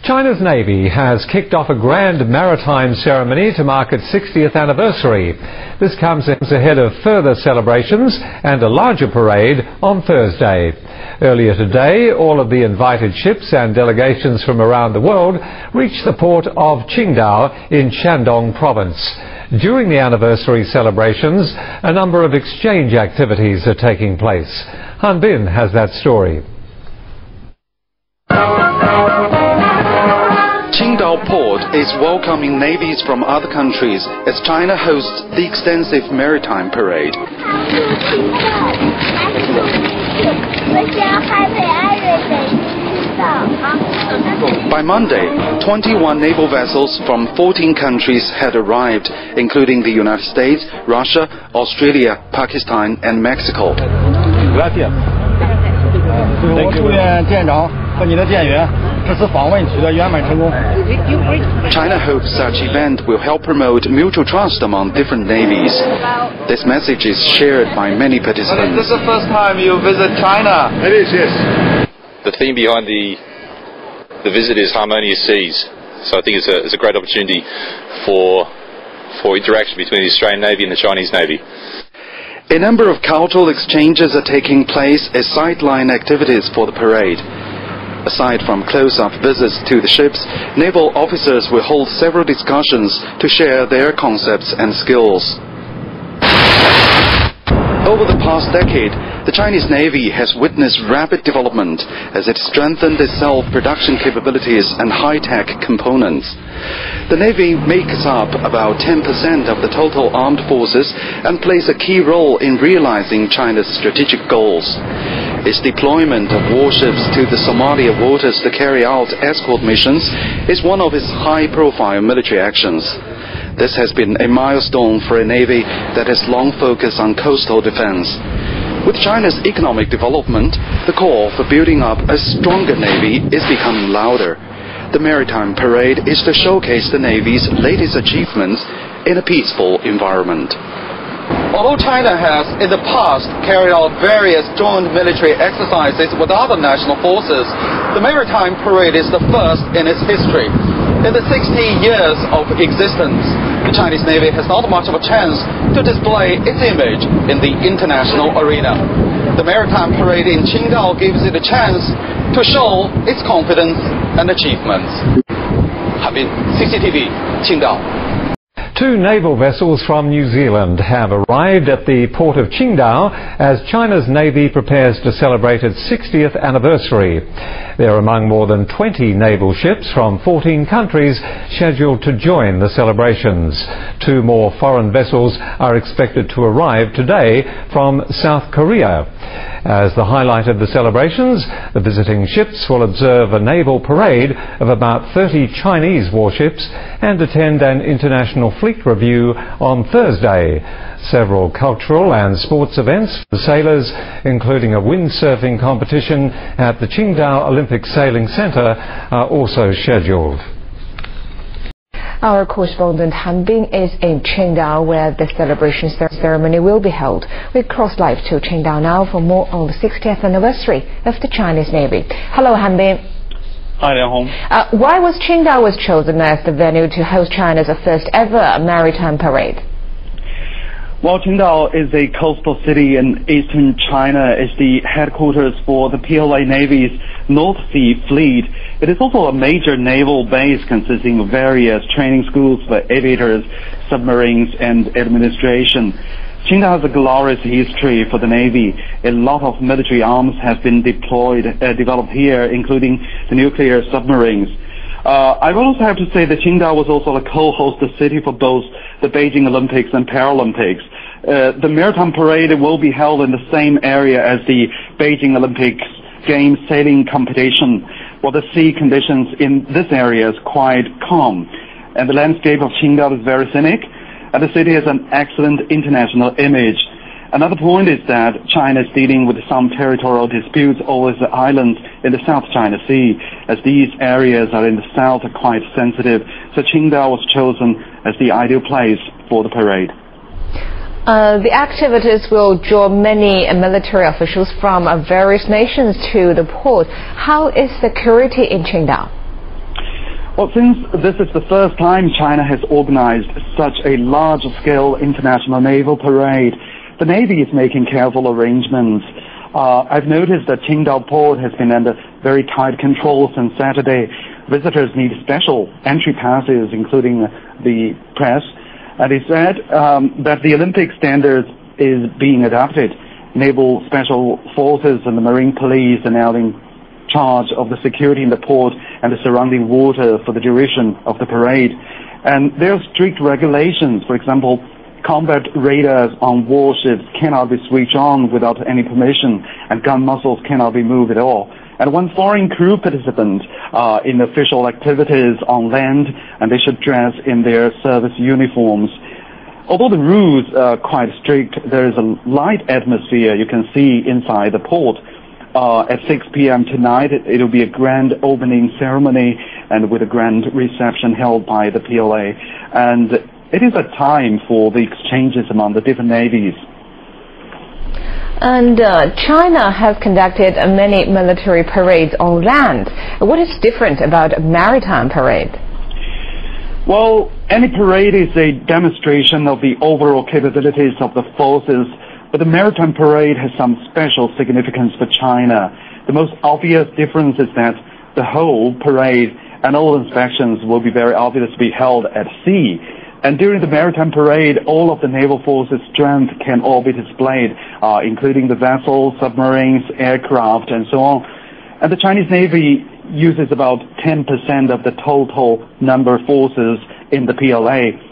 China's Navy has kicked off a grand maritime ceremony to mark its 60th anniversary. This comes ahead of further celebrations and a larger parade on Thursday. Earlier today, all of the invited ships and delegations from around the world reached the port of Qingdao in Shandong province. During the anniversary celebrations, a number of exchange activities are taking place. Han Bin has that story. Qingdao Port is welcoming navies from other countries as China hosts the extensive maritime parade. By Monday, 21 naval vessels from 14 countries had arrived, including the United States, Russia, Australia, Pakistan, and Mexico. Gracias. China hopes such event will help promote mutual trust among different navies. This message is shared by many participants. Is this the first time you visit China? It is, yes. The theme behind the visit is harmonious seas. So I think it's a great opportunity for interaction between the Australian Navy and the Chinese Navy. A number of cultural exchanges are taking place as sideline activities for the parade. Aside from close-up visits to the ships, naval officers will hold several discussions to share their concepts and skills. Over the past decade, the Chinese Navy has witnessed rapid development as it strengthened its self-production capabilities and high-tech components. The Navy makes up about 10% of the total armed forces and plays a key role in realizing China's strategic goals. Its deployment of warships to the Somalia waters to carry out escort missions is one of its high-profile military actions. This has been a milestone for a navy that has long focused on coastal defense. With China's economic development, the call for building up a stronger navy is becoming louder. The maritime parade is to showcase the Navy's latest achievements in a peaceful environment. Although China has in the past carried out various joint military exercises with other national forces, the maritime parade is the first in its history. In the 60 years of existence, the Chinese Navy has not much of a chance to display its image in the international arena. The maritime parade in Qingdao gives it a chance to show its confidence and achievements. Han Bin, CCTV, Qingdao. Two naval vessels from New Zealand have arrived at the port of Qingdao as China's Navy prepares to celebrate its 60th anniversary. They're among more than 20 naval ships from 14 countries scheduled to join the celebrations. Two more foreign vessels are expected to arrive today from South Korea. As the highlight of the celebrations, the visiting ships will observe a naval parade of about 30 Chinese warships and attend an international fleet review on Thursday. Several cultural and sports events for sailors, including a windsurfing competition at the Qingdao Olympic Sailing Centre, are also scheduled. Our correspondent Han Bin is in Qingdao, where the celebration ceremony will be held. We cross live to Qingdao now for more on the 60th anniversary of the Chinese Navy. Hello, Han Bin. Hi, Liang Hong. Why was Qingdao chosen as the venue to host China's first ever maritime parade? Well, Qingdao is a coastal city in eastern China. It's the headquarters for the PLA Navy's North Sea Fleet. It is also a major naval base consisting of various training schools for aviators, submarines, and administration. Qingdao has a glorious history for the Navy. A lot of military arms have been developed here, including the nuclear submarines. I would also have to say that Qingdao was also a co-host city for both the Beijing Olympics and Paralympics. The maritime parade will be held in the same area as the Beijing Olympics Games sailing competition. Well, the sea conditions in this area is quite calm, and the landscape of Qingdao is very scenic, and the city has an excellent international image. Another point is that China is dealing with some territorial disputes over the islands in the South China Sea, as these areas are in the south are quite sensitive, so Qingdao was chosen as the ideal place for the parade. The activities will draw many military officials from various nations to the port. How is security in Qingdao? Well, since this is the first time China has organized such a large-scale international naval parade, the Navy is making careful arrangements. I've noticed that Qingdao Port has been under very tight control since Saturday. Visitors need special entry passes, including the press. And he said that the Olympic standards is being adopted. Naval Special Forces and the Marine Police are now in charge of the security in the port and the surrounding water for the duration of the parade. And there are strict regulations. For example, combat radars on warships cannot be switched on without any permission, and gun muzzles cannot be moved at all. And one foreign crew participant in official activities on land, and they should dress in their service uniforms. Although the rules are quite strict, there is a light atmosphere you can see inside the port. At 6 p.m. tonight, it will be a grand opening ceremony and with a grand reception held by the PLA. And it is a time for the exchanges among the different navies. And China has conducted many military parades on land. What is different about a maritime parade? Well, any parade is a demonstration of the overall capabilities of the forces, but the maritime parade has some special significance for China. The most obvious difference is that the whole parade and all inspections will be very obviously held at sea. And during the maritime parade, all of the naval forces' strength can all be displayed, including the vessels, submarines, aircraft, and so on. And the Chinese Navy uses about 10% of the total number of forces in the PLA.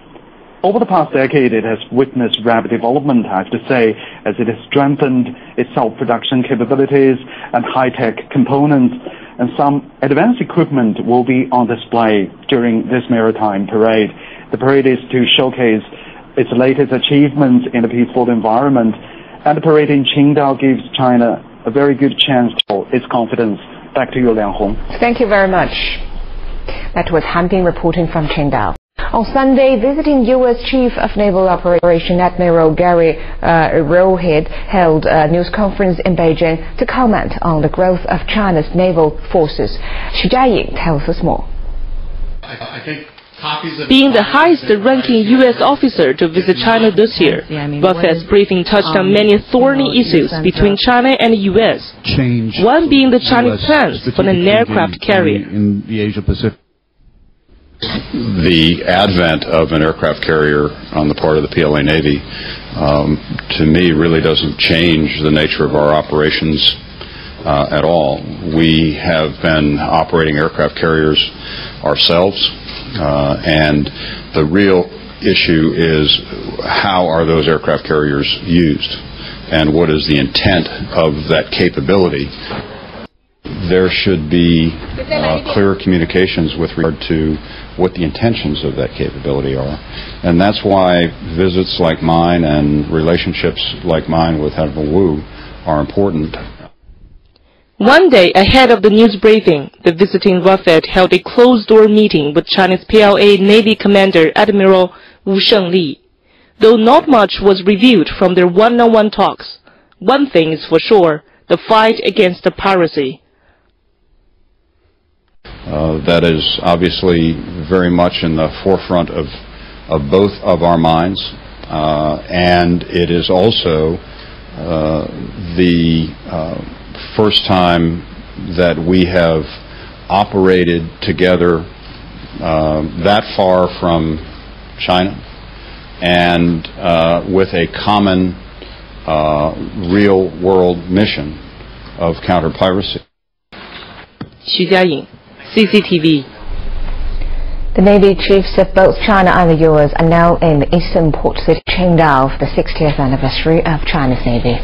Over the past decade, it has witnessed rapid development, I have to say, as it has strengthened its self-production capabilities and high-tech components, and some advanced equipment will be on display during this maritime parade. The parade is to showcase its latest achievements in a peaceful environment, and the parade in Qingdao gives China a very good chance to show its confidence. Back to you, Liang Hong. Thank you very much. That was Han Ping reporting from Qingdao. On Sunday, visiting U.S. Chief of Naval Operations Admiral Gary Rowehead held a news conference in Beijing to comment on the growth of China's naval forces. Xu Jiaying tells us more. Being the highest-ranking U.S. officer to visit China this year, Buffett's briefing touched on many thorny issues between China and the U.S., one being the Chinese plans for an aircraft carrier. In the Asia-Pacific. The advent of an aircraft carrier on the part of the PLA Navy, to me, really doesn't change the nature of our operations at all. We have been operating aircraft carriers ourselves, and the real issue is how are those aircraft carriers used, and what is the intent of that capability. There should be clear communications with regard to what the intentions of that capability are. And that's why visits like mine and relationships like mine with Admiral Wu are important. One day ahead of the news briefing, the visiting Buffett held a closed-door meeting with Chinese PLA Navy Commander Admiral Wu Shengli. Though not much was revealed from their one-on-one talks, one thing is for sure, the fight against piracy. That is obviously very much in the forefront of both of our minds, and it is also the first time that we have operated together that far from China and with a common real-world mission of counter-piracy. Xu Jiaying, CCTV. The Navy chiefs of both China and the U.S. are now in the eastern port city Qingdao for the 60th anniversary of China's Navy.